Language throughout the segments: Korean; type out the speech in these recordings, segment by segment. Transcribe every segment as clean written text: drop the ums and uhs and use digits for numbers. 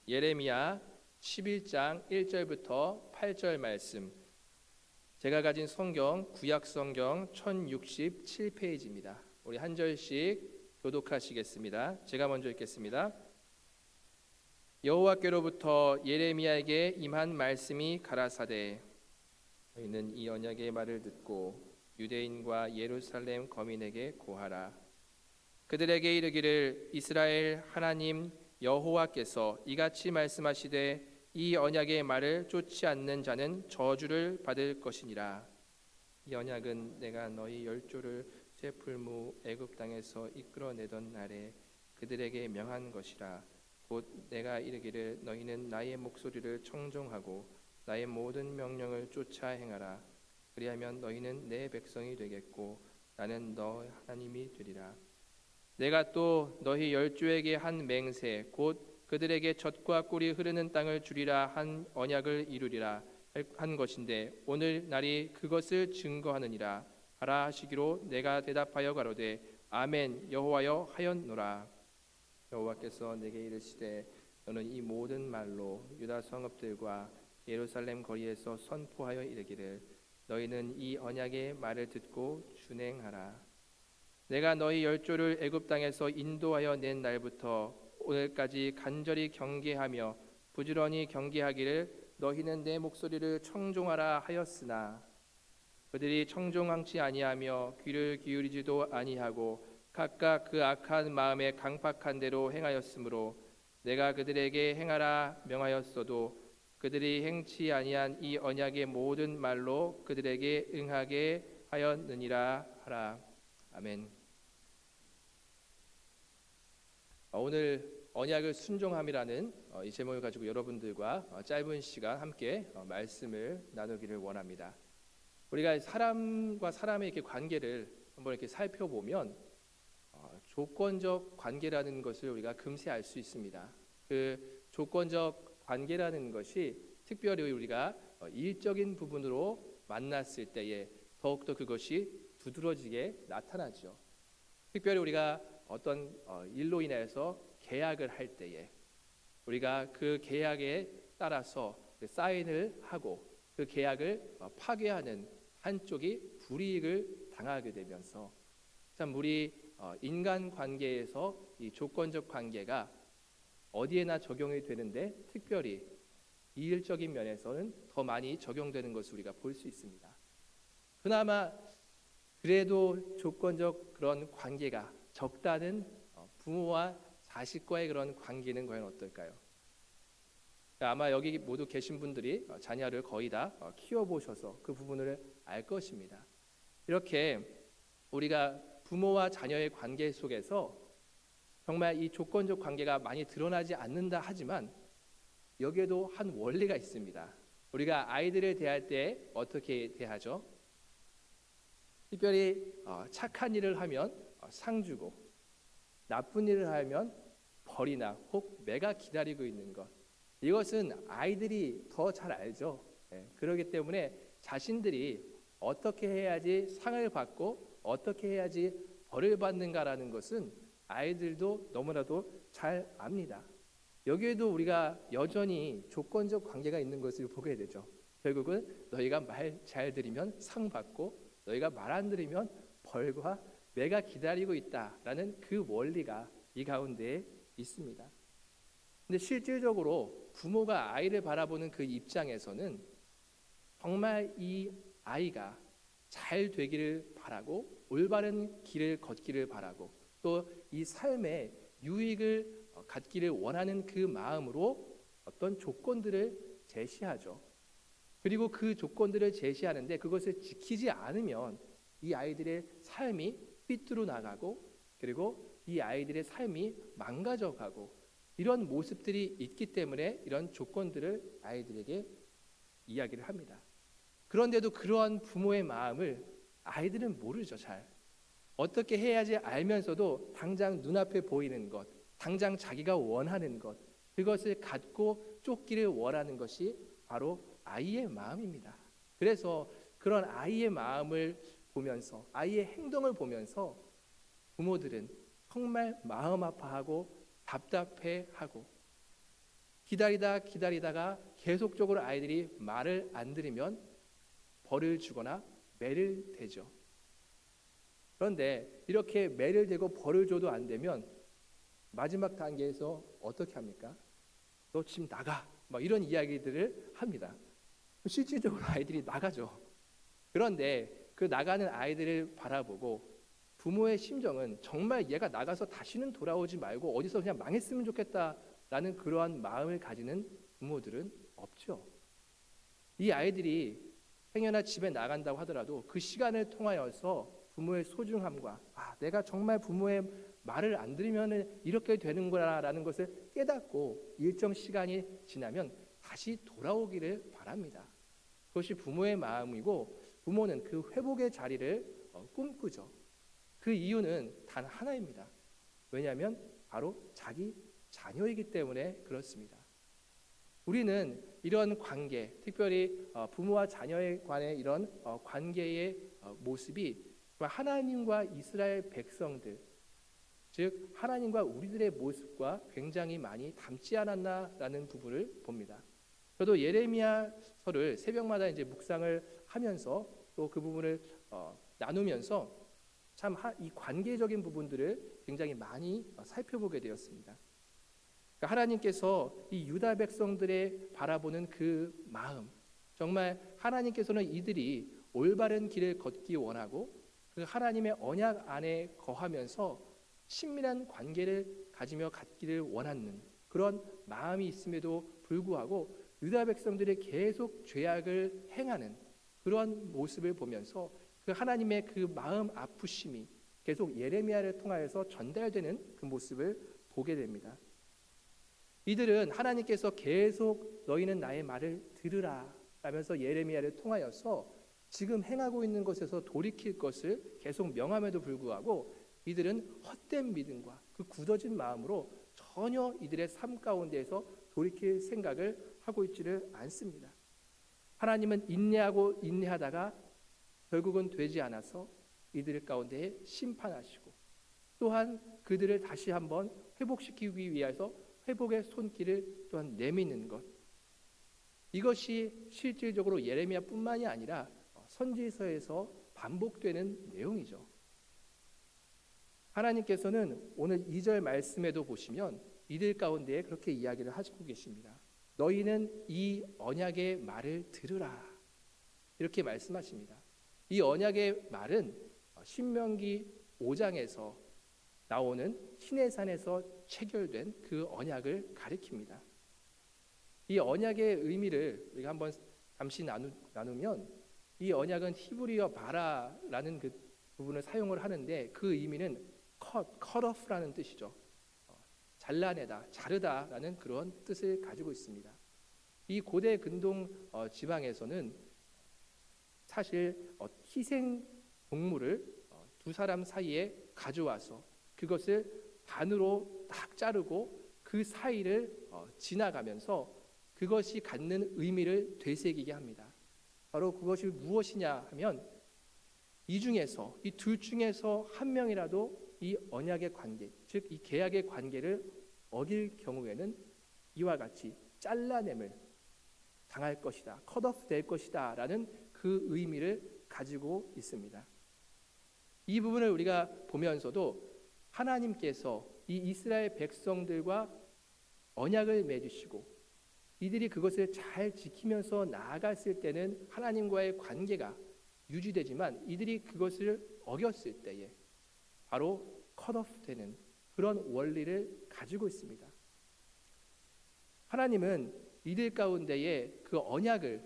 예레미야 11장 1절부터 8절 말씀. 제가 가진 성경 구약 성경 1067페이지입니다. 우리 한 절씩 교독하시겠습니다. 제가 먼저 읽겠습니다. 여호와께로부터 예레미야에게 임한 말씀이 가라사대 너희는 이 언약의 말을 듣고 유대인과 예루살렘 거민에게 고하라. 그들에게 이르기를 이스라엘 하나님 여호와께서 이같이 말씀하시되 이 언약의 말을 쫓지 않는 자는 저주를 받을 것이니라. 이 언약은 내가 너희 열조를 쇠풀무 애굽 땅에서 이끌어내던 날에 그들에게 명한 것이라. 곧 내가 이르기를 너희는 나의 목소리를 청종하고 나의 모든 명령을 쫓아 행하라. 그리하면 너희는 내 백성이 되겠고 나는 너 하나님이 되리라. 내가 또 너희 열조에게 한 맹세 곧 그들에게 젖과 꿀이 흐르는 땅을 주리라 한 언약을 이루리라 한 것인데 오늘 날이 그것을 증거하느니라 하라 하시기로 내가 대답하여 가로되 아멘 여호와여 하였노라. 여호와께서 내게 이르시되 너는 이 모든 말로 유다 성읍들과 예루살렘 거리에서 선포하여 이르기를 너희는 이 언약의 말을 듣고 준행하라. 내가 너희 열조를 애굽 땅에서 인도하여 낸 날부터 오늘까지 간절히 경계하며 부지런히 경계하기를 너희는 내 목소리를 청종하라 하였으나 그들이 청종하지 아니하며 귀를 기울이지도 아니하고 각각 그 악한 마음에 강팍한 대로 행하였으므로 내가 그들에게 행하라 명하였어도 그들이 행치 아니한 이 언약의 모든 말로 그들에게 응하게 하였느니라 하라. 아멘. 오늘 언약을 순종함이라는 이 제목을 가지고 여러분들과 짧은 시간 함께 말씀을 나누기를 원합니다. 우리가 사람과 사람의 이렇게 관계를 한번 이렇게 살펴보면 조건적 관계라는 것을 우리가 금세 알 수 있습니다. 그 조건적 관계라는 것이 특별히 우리가 일적인 부분으로 만났을 때에 더욱더 그것이 두드러지게 나타나죠. 특별히 우리가 어떤 일로 인해서 계약을 할 때에 우리가 그 계약에 따라서 사인을 하고 그 계약을 파괴하는 한쪽이 불이익을 당하게 되면서 참 우리 인간 관계에서 이 조건적 관계가 어디에나 적용이 되는데 특별히 이율적인 면에서는 더 많이 적용되는 것을 우리가 볼 수 있습니다. 그나마 그래도 조건적 그런 관계가 적다는 부모와 자식과의 그런 관계는 과연 어떨까요? 아마 여기 모두 계신 분들이 자녀를 거의 다 키워보셔서 그 부분을 알 것입니다. 이렇게 우리가 부모와 자녀의 관계 속에서 정말 이 조건적 관계가 많이 드러나지 않는다 하지만 여기에도 한 원리가 있습니다. 우리가 아이들을 대할 때 어떻게 대하죠? 특별히 착한 일을 하면 상 주고 나쁜 일을 하면 벌이나 혹 매가 기다리고 있는 것, 이것은 아이들이 더 잘 알죠. 그렇기 때문에 자신들이 어떻게 해야지 상을 받고 어떻게 해야지 벌을 받는가라는 것은 아이들도 너무나도 잘 압니다. 여기에도 우리가 여전히 조건적 관계가 있는 것을 보게 되죠. 결국은 너희가 말 잘 들으면 상 받고 너희가 말 안 들으면 벌과 매가 기다리고 있다라는 그 원리가 이 가운데에 있습니다. 근데 실질적으로 부모가 아이를 바라보는 그 입장에서는 정말 이 아이가 잘 되기를 바라고 올바른 길을 걷기를 바라고 또 이 삶의 유익을 갖기를 원하는 그 마음으로 어떤 조건들을 제시하죠. 그리고 그 조건들을 제시하는데 그것을 지키지 않으면 이 아이들의 삶이 삐뚤어 나가고 그리고 이 아이들의 삶이 망가져가고 이런 모습들이 있기 때문에 이런 조건들을 아이들에게 이야기를 합니다. 그런데도 그러한 부모의 마음을 아이들은 모르죠. 잘 어떻게 해야지 알면서도 당장 눈앞에 보이는 것, 당장 자기가 원하는 것, 그것을 갖고 쫓기를 원하는 것이 바로 아이의 마음입니다. 그래서 그런 아이의 마음을 보면서 아이의 행동을 보면서 부모들은 정말 마음 아파하고 답답해하고 기다리다가 계속적으로 아이들이 말을 안 들으면 벌을 주거나 매를 대죠. 그런데 이렇게 매를 대고 벌을 줘도 안 되면 마지막 단계에서 어떻게 합니까? 너 지금 나가, 막 이런 이야기들을 합니다. 실질적으로 아이들이 나가죠. 그런데 그 나가는 아이들을 바라보고 부모의 심정은 정말 얘가 나가서 다시는 돌아오지 말고 어디서 그냥 망했으면 좋겠다라는 그러한 마음을 가지는 부모들은 없죠. 이 아이들이 행여나 집에 나간다고 하더라도 그 시간을 통하여서 부모의 소중함과 내가 정말 부모의 말을 안 들으면 이렇게 되는구나라는 것을 깨닫고 일정 시간이 지나면 다시 돌아오기를 바랍니다. 그것이 부모의 마음이고 부모는 그 회복의 자리를 꿈꾸죠. 그 이유는 단 하나입니다. 왜냐하면 바로 자기 자녀이기 때문에 그렇습니다. 우리는 이런 관계, 특별히 부모와 자녀에 관해 이런 관계의 모습이 하나님과 이스라엘 백성들, 즉 하나님과 우리들의 모습과 굉장히 많이 닮지 않았나라는 부분을 봅니다. 저도 예레미야서를 새벽마다 이제 묵상을 하면서 또 그 부분을 나누면서 참 이 관계적인 부분들을 굉장히 많이 살펴보게 되었습니다. 그러니까 하나님께서 이 유다 백성들의 바라보는 그 마음, 정말 하나님께서는 이들이 올바른 길을 걷기 원하고 그 하나님의 언약 안에 거하면서 친밀한 관계를 가지며 갖기를 원하는 그런 마음이 있음에도 불구하고 유다 백성들이 계속 죄악을 행하는 그런 모습을 보면서 그 하나님의 그 마음 아프심이 계속 예레미야를 통하여서 전달되는 그 모습을 보게 됩니다. 이들은 하나님께서 계속 너희는 나의 말을 들으라 라면서 예레미야를 통하여서 지금 행하고 있는 것에서 돌이킬 것을 계속 명함에도 불구하고 이들은 헛된 믿음과 그 굳어진 마음으로 전혀 이들의 삶 가운데에서 돌이킬 생각을 하고 있지를 않습니다. 하나님은 인내하다가 결국은 되지 않아서 이들 가운데에 심판하시고 또한 그들을 다시 한번 회복시키기 위해서 회복의 손길을 또한 내미는 것, 이것이 실질적으로 예레미야뿐만이 아니라 선지서에서 반복되는 내용이죠. 하나님께서는 오늘 2절 말씀에도 보시면 이들 가운데에 그렇게 이야기를 하시고 계십니다. 너희는 이 언약의 말을 들으라 이렇게 말씀하십니다. 이 언약의 말은 신명기 5장에서 나오는 시내산에서 체결된 그 언약을 가리킵니다. 이 언약의 의미를 우리가 한번 잠시 나누면 이 언약은 히브리어 바라라는 그 부분을 사용을 하는데 그 의미는 cut off라는 뜻이죠. 잘라내다, 자르다라는 그런 뜻을 가지고 있습니다. 이 고대 근동 지방에서는 사실 희생 동물을 두 사람 사이에 가져와서 그것을 반으로 딱 자르고 그 사이를 지나가면서 그것이 갖는 의미를 되새기게 합니다. 바로 그것이 무엇이냐 하면 이 둘 중에서 한 명이라도 이 언약의 관계, 즉 이 계약의 관계를 어길 경우에는 이와 같이 잘라냄을 당할 것이다, 컷오프 될 것이다 라는 그 의미를 가지고 있습니다. 이 부분을 우리가 보면서도 하나님께서 이 이스라엘 백성들과 언약을 맺으시고 이들이 그것을 잘 지키면서 나아갔을 때는 하나님과의 관계가 유지되지만 이들이 그것을 어겼을 때에 바로 컷오프 되는 그런 원리를 가지고 있습니다. 하나님은 이들 가운데에 그 언약을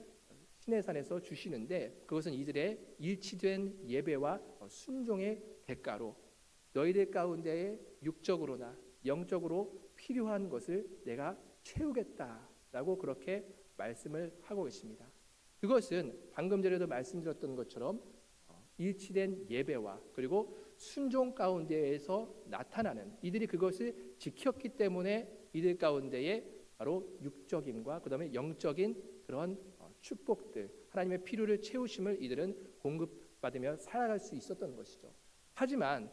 시내산에서 주시는데 그것은 이들의 일치된 예배와 순종의 대가로 너희들 가운데에 육적으로나 영적으로 필요한 것을 내가 채우겠다라고 그렇게 말씀을 하고 계십니다. 그것은 방금 전에도 말씀드렸던 것처럼 일치된 예배와 그리고 순종 가운데에서 나타나는 이들이 그것을 지켰기 때문에 이들 가운데에 바로 육적인과 그다음에 영적인 그런 축복들, 하나님의 필요를 채우심을 이들은 공급받으며 살아갈 수 있었던 것이죠. 하지만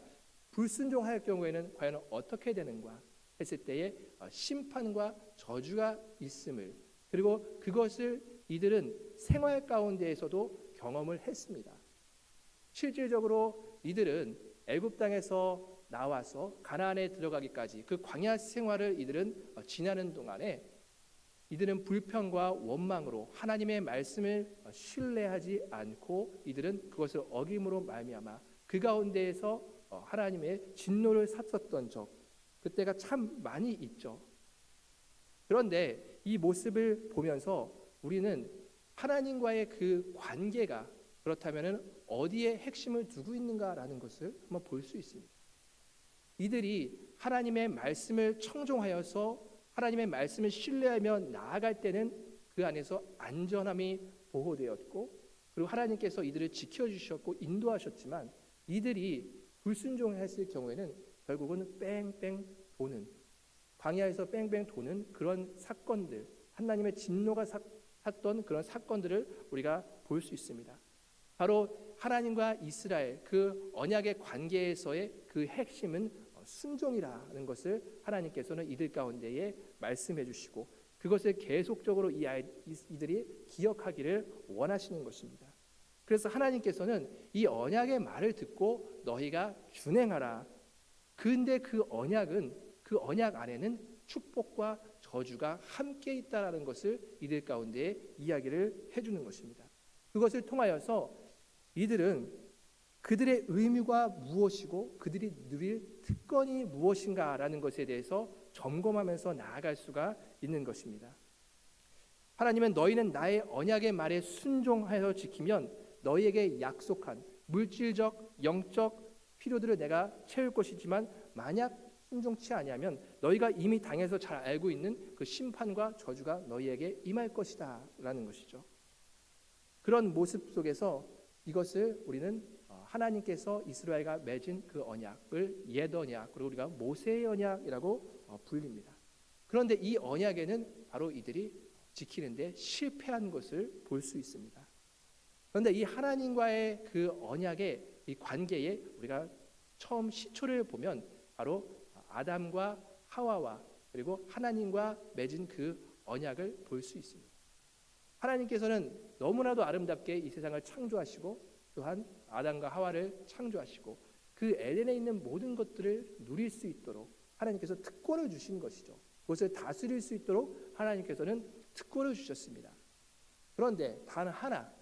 불순종할 경우에는 과연 어떻게 되는가? 했을 때에 심판과 저주가 있음을, 그리고 그것을 이들은 생활 가운데에서도 경험을 했습니다. 실질적으로 이들은 애굽 땅에서 나와서 가나안에 들어가기까지 그 광야 생활을 이들은 지나는 동안에 이들은 불평과 원망으로 하나님의 말씀을 신뢰하지 않고 이들은 그것을 어김으로 말미암아 그 가운데에서 하나님의 진노를 샀었던 적, 그때가 참 많이 있죠. 그런데 이 모습을 보면서 우리는 하나님과의 그 관계가 그렇다면 어디에 핵심을 두고 있는가라는 것을 한번 볼 수 있습니다. 이들이 하나님의 말씀을 청종하여서 하나님의 말씀을 신뢰하며 나아갈 때는 그 안에서 안전함이 보호되었고, 그리고 하나님께서 이들을 지켜주셨고 인도하셨지만, 이들이 불순종했을 경우에는 결국은 뺑뺑 도는, 광야에서 뺑뺑 도는 그런 사건들, 하나님의 진노가 샀던 그런 사건들을 우리가 볼 수 있습니다. 바로 하나님과 이스라엘 그 언약의 관계에서의 그 핵심은 순종이라는 것을 하나님께서는 이들 가운데에 말씀해 주시고, 그것을 계속적으로 이들이 기억하기를 원하시는 것입니다. 그래서 하나님께서는 이 언약의 말을 듣고 너희가 준행하라. 근데 그 언약 안에는 축복과 저주가 함께 있다라는 것을 이들 가운데에 이야기를 해주는 것입니다. 그것을 통하여서 이들은 그들의 의무가 무엇이고 그들이 누릴 특권이 무엇인가라는 것에 대해서 점검하면서 나아갈 수가 있는 것입니다. 하나님은 너희는 나의 언약의 말에 순종하여 지키면 너희에게 약속한 물질적, 영적 필요들을 내가 채울 것이지만, 만약 순종치 아니하면 너희가 이미 당해서 잘 알고 있는 그 심판과 저주가 너희에게 임할 것이다 라는 것이죠. 그런 모습 속에서 이것을 우리는 하나님께서 이스라엘과 맺은 그 언약을 옛 언약, 그리고 우리가 모세의 언약이라고 불립니다. 그런데 이 언약에는 바로 이들이 지키는데 실패한 것을 볼 수 있습니다. 그런데 이 하나님과의 그 언약의 이 관계에 우리가 처음 시초를 보면 바로 아담과 하와와 그리고 하나님과 맺은 그 언약을 볼 수 있습니다. 하나님께서는 너무나도 아름답게 이 세상을 창조하시고 또한 아담과 하와를 창조하시고 그 에덴에 있는 모든 것들을 누릴 수 있도록 하나님께서 특권을 주신 것이죠. 그것을 다스릴 수 있도록 하나님께서는 특권을 주셨습니다. 그런데 단 하나,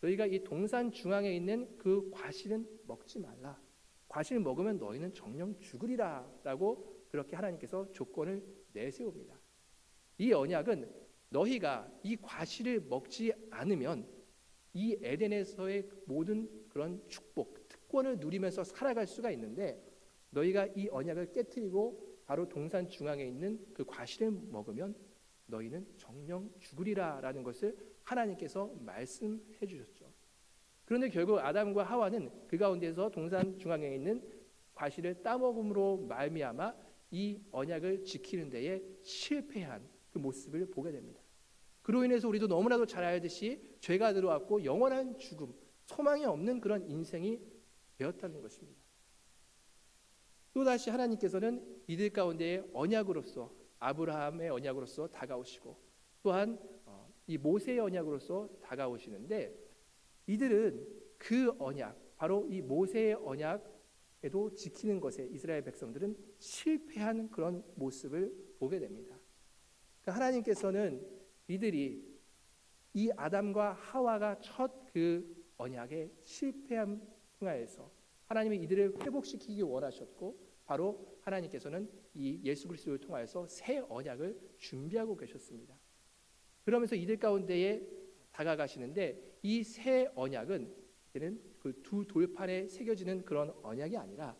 너희가 이 동산 중앙에 있는 그 과실은 먹지 말라. 과실을 먹으면 너희는 정령 죽으리라 라고 그렇게 하나님께서 조건을 내세웁니다. 이 언약은 너희가 이 과실을 먹지 않으면 이 에덴에서의 모든 그런 축복, 특권을 누리면서 살아갈 수가 있는데, 너희가 이 언약을 깨트리고 바로 동산 중앙에 있는 그 과실을 먹으면 너희는 정령 죽으리라 라는 것을 하나님께서 말씀해 주셨죠. 그런데 결국 아담과 하와는 그 가운데서 동산 중앙에 있는 과실을 따먹음으로 말미암아 이 언약을 지키는 데에 실패한 그 모습을 보게 됩니다. 그로 인해서 우리도 너무나도 잘 알듯이 죄가 들어왔고 영원한 죽음, 소망이 없는 그런 인생이 되었다는 것입니다. 또다시 하나님께서는 이들 가운데 언약으로서, 아브라함의 언약으로서 다가오시고 또한 이 모세의 언약으로서 다가오시는데, 이들은 그 언약, 바로 이 모세의 언약에도 지키는 것에 이스라엘 백성들은 실패한 그런 모습을 보게 됩니다. 그러니까 하나님께서는 이들이 이 아담과 하와가 첫 그 언약에 실패함 통하여서 하나님이 이들을 회복시키기 원하셨고, 바로 하나님께서는 이 예수 그리스도를 통하여서 새 언약을 준비하고 계셨습니다. 그러면서 이들 가운데에 다가가시는데, 이 새 언약은 이제는 그 두 돌판에 새겨지는 그런 언약이 아니라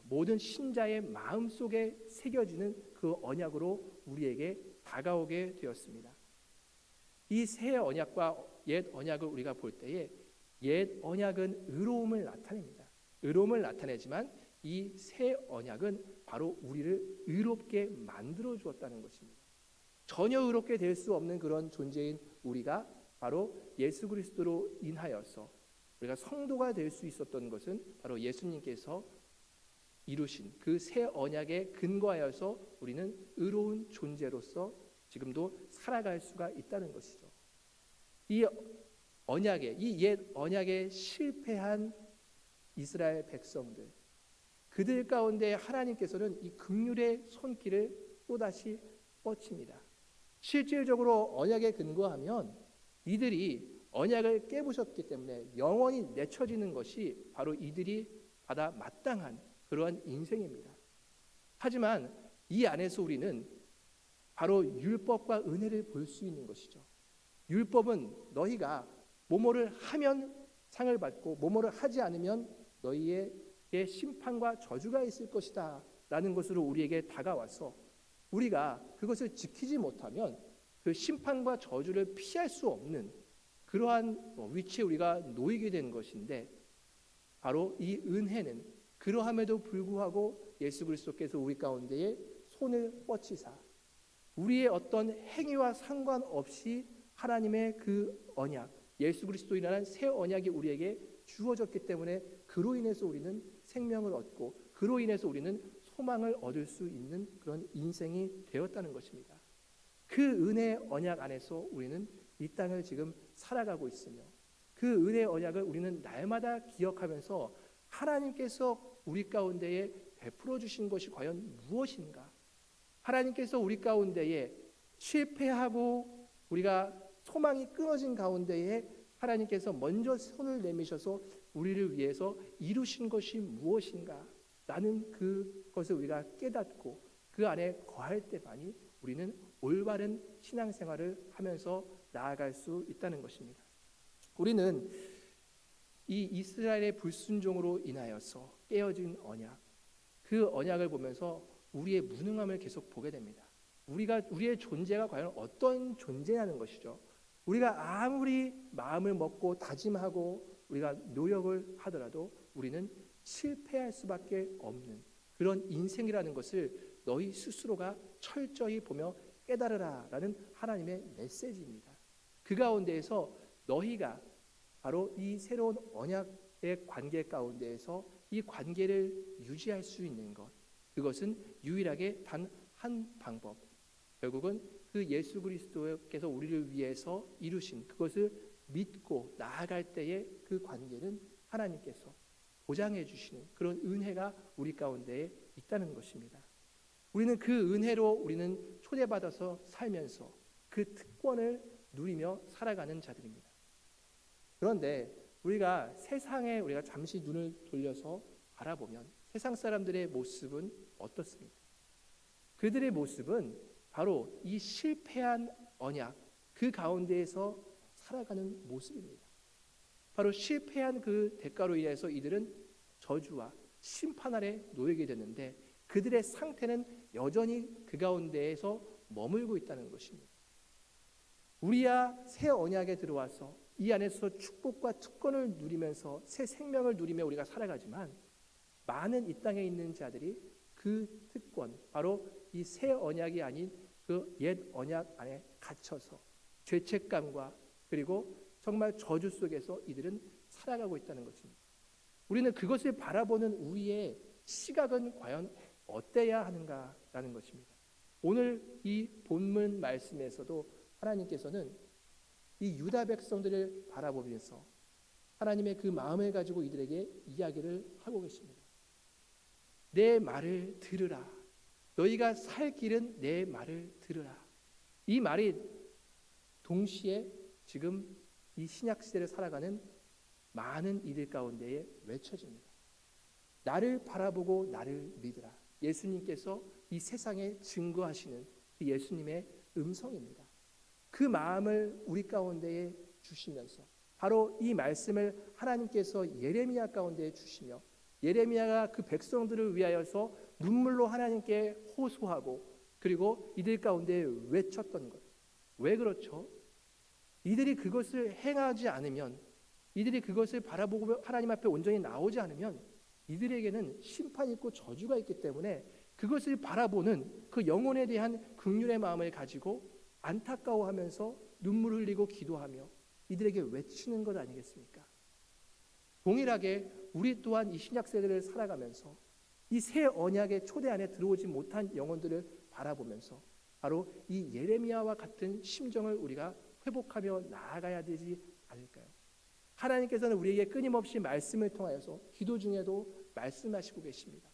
모든 신자의 마음속에 새겨지는 그 언약으로 우리에게 다가오게 되었습니다. 이 새 언약과 옛 언약을 우리가 볼 때에 옛 언약은 의로움을 나타냅니다. 의로움을 나타내지만 이 새 언약은 바로 우리를 의롭게 만들어 주었다는 것입니다. 전혀 의롭게 될 수 없는 그런 존재인 우리가 바로 예수 그리스도로 인하여서 우리가 성도가 될 수 있었던 것은 바로 예수님께서 이루신 그 새 언약에 근거하여서 우리는 의로운 존재로서 지금도 살아갈 수가 있다는 것이죠. 이 옛 언약에 실패한 이스라엘 백성들, 그들 가운데 하나님께서는 이 긍휼의 손길을 또다시 뻗칩니다. 실질적으로 언약에 근거하면 이들이 언약을 깨부셨기 때문에 영원히 내쳐지는 것이 바로 이들이 받아 마땅한 그러한 인생입니다. 하지만 이 안에서 우리는 바로 율법과 은혜를 볼 수 있는 것이죠. 율법은 너희가 뭐뭐를 하면 상을 받고 뭐뭐를 하지 않으면 너희에게 심판과 저주가 있을 것이다 라는 것으로 우리에게 다가와서 우리가 그것을 지키지 못하면 그 심판과 저주를 피할 수 없는 그러한 위치에 우리가 놓이게 되는 것인데, 바로 이 은혜는 그러함에도 불구하고 예수 그리스도께서 우리 가운데에 손을 뻗치사 우리의 어떤 행위와 상관없이 하나님의 그 언약, 예수 그리스도이라는 새 언약이 우리에게 주어졌기 때문에 그로 인해서 우리는 생명을 얻고 그로 인해서 우리는 소망을 얻을 수 있는 그런 인생이 되었다는 것입니다. 그 은혜의 언약 안에서 우리는 이 땅을 지금 살아가고 있으며 그 은혜의 언약을 우리는 날마다 기억하면서 하나님께서 우리 가운데에 베풀어 주신 것이 과연 무엇인가? 하나님께서 우리 가운데에 실패하고 우리가 소망이 끊어진 가운데에 하나님께서 먼저 손을 내미셔서 우리를 위해서 이루신 것이 무엇인가? 라는 그것을 우리가 깨닫고 그 안에 거할 때만이 우리는 올바른 신앙생활을 하면서 나아갈 수 있다는 것입니다. 우리는 이 이스라엘의 불순종으로 인하여서 깨어진 언약, 그 언약을 보면서 우리의 무능함을 계속 보게 됩니다. 우리의 존재가 과연 어떤 존재냐는 것이죠. 우리가 아무리 마음을 먹고 다짐하고 우리가 노력을 하더라도 우리는 실패할 수밖에 없는 그런 인생이라는 것을 너희 스스로가 철저히 보며 깨달으라 라는 하나님의 메시지입니다. 그 가운데에서 너희가 바로 이 새로운 언약의 관계 가운데에서 이 관계를 유지할 수 있는 것, 그것은 유일하게 단 한 방법, 결국은 그 예수 그리스도께서 우리를 위해서 이루신 그것을 믿고 나아갈 때의 그 관계는 하나님께서 보장해 주시는 그런 은혜가 우리 가운데에 있다는 것입니다. 우리는 그 은혜로 우리는 초대받아서 살면서 그 특권을 누리며 살아가는 자들입니다. 그런데 우리가 세상에 우리가 잠시 눈을 돌려서 바라보면 세상 사람들의 모습은 어떻습니까? 그들의 모습은 바로 이 실패한 언약 그 가운데에서 살아가는 모습입니다. 바로 실패한 그 대가로 인해서 이들은 저주와 심판 아래 놓이게 됐는데 그들의 상태는 여전히 그 가운데에서 머물고 있다는 것입니다. 우리야 새 언약에 들어와서 이 안에서 축복과 특권을 누리면서 새 생명을 누리며 우리가 살아가지만 많은 이 땅에 있는 자들이 그 특권, 바로 이 새 언약이 아닌 그 옛 언약 안에 갇혀서 죄책감과 그리고 정말 저주 속에서 이들은 살아가고 있다는 것입니다. 우리는 그것을 바라보는 우리의 시각은 과연 어때야 하는가라는 것입니다. 오늘 이 본문 말씀에서도 하나님께서는 이 유다 백성들을 바라보면서 하나님의 그 마음을 가지고 이들에게 이야기를 하고 계십니다. 내 말을 들으라. 너희가 살 길은 내 말을 들으라. 이 말이 동시에 지금 이 신약 시대를 살아가는 많은 이들 가운데에 외쳐집니다. 나를 바라보고 나를 믿으라. 예수님께서 이 세상에 증거하시는 그 예수님의 음성입니다. 그 마음을 우리 가운데에 주시면서 바로 이 말씀을 하나님께서 예레미야 가운데에 주시며 예레미야가 그 백성들을 위하여서 눈물로 하나님께 호소하고 그리고 이들 가운데 외쳤던 것. 왜 그렇죠? 이들이 그것을 행하지 않으면, 이들이 그것을 바라보고 하나님 앞에 온전히 나오지 않으면 이들에게는 심판이 있고 저주가 있기 때문에 그것을 바라보는 그 영혼에 대한 긍휼의 마음을 가지고 안타까워하면서 눈물 흘리고 기도하며 이들에게 외치는 것 아니겠습니까? 동일하게 우리 또한 이 신약 세대를 살아가면서 이 새 언약의 초대 안에 들어오지 못한 영혼들을 바라보면서 바로 이 예레미야와 같은 심정을 우리가 회복하며 나아가야 되지 않을까요? 하나님께서는 우리에게 끊임없이 말씀을 통하여서 기도 중에도 말씀하시고 계십니다.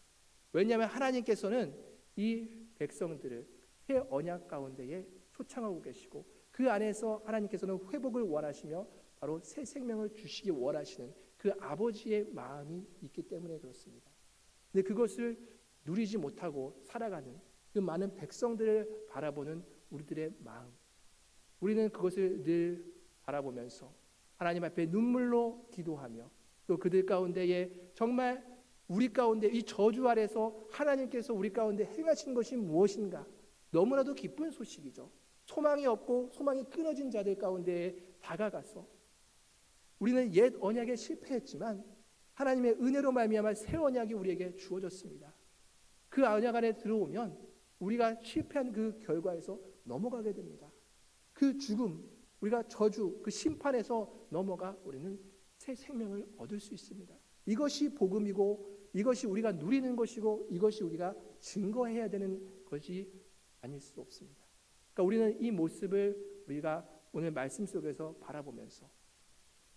왜냐하면 하나님께서는 이 백성들을 새 언약 가운데에 초청하고 계시고 그 안에서 하나님께서는 회복을 원하시며 바로 새 생명을 주시기 원하시는 그 아버지의 마음이 있기 때문에 그렇습니다. 근데 그것을 누리지 못하고 살아가는 그 많은 백성들을 바라보는 우리들의 마음, 우리는 그것을 늘 바라보면서 하나님 앞에 눈물로 기도하며 또 그들 가운데에 정말 우리 가운데 이 저주 아래서 하나님께서 우리 가운데 행하신 것이 무엇인가, 너무나도 기쁜 소식이죠. 소망이 없고 소망이 끊어진 자들 가운데에 다가가서 우리는 옛 언약에 실패했지만 하나님의 은혜로 말미암아 새 언약이 우리에게 주어졌습니다. 그 언약 안에 들어오면 우리가 실패한 그 결과에서 넘어가게 됩니다. 그 죽음, 우리가 저주, 그 심판에서 넘어가 우리는 새 생명을 얻을 수 있습니다. 이것이 복음이고 이것이 우리가 누리는 것이고 이것이 우리가 증거해야 되는 것이 아닐 수 없습니다. 그러니까 우리는 이 모습을 우리가 오늘 말씀 속에서 바라보면서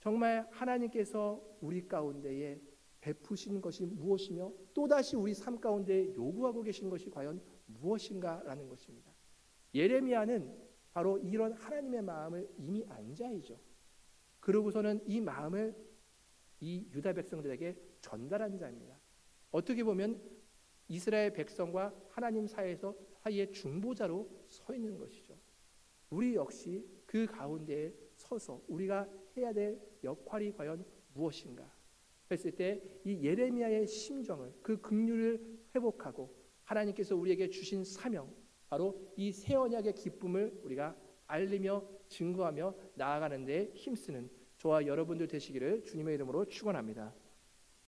정말 하나님께서 우리 가운데에 베푸신 것이 무엇이며 또다시 우리 삶 가운데 요구하고 계신 것이 과연 무엇인가라는 것입니다. 예레미야는 바로 이런 하나님의 마음을 이미 안 자이죠. 그러고서는 이 마음을 이 유다 백성들에게 전달한 자입니다. 어떻게 보면 이스라엘 백성과 하나님 사이의 중보자로 서 있는 것이죠. 우리 역시 그 가운데에 서서 우리가 해야 될 역할이 과연 무엇인가 했을 때 이 예레미야의 심정을, 그 긍휼을 회복하고 하나님께서 우리에게 주신 사명, 바로 이 새 언약의 기쁨을 우리가 알리며 증거하며 나아가는 데 힘쓰는 저와 여러분들 되시기를 주님의 이름으로 축원합니다.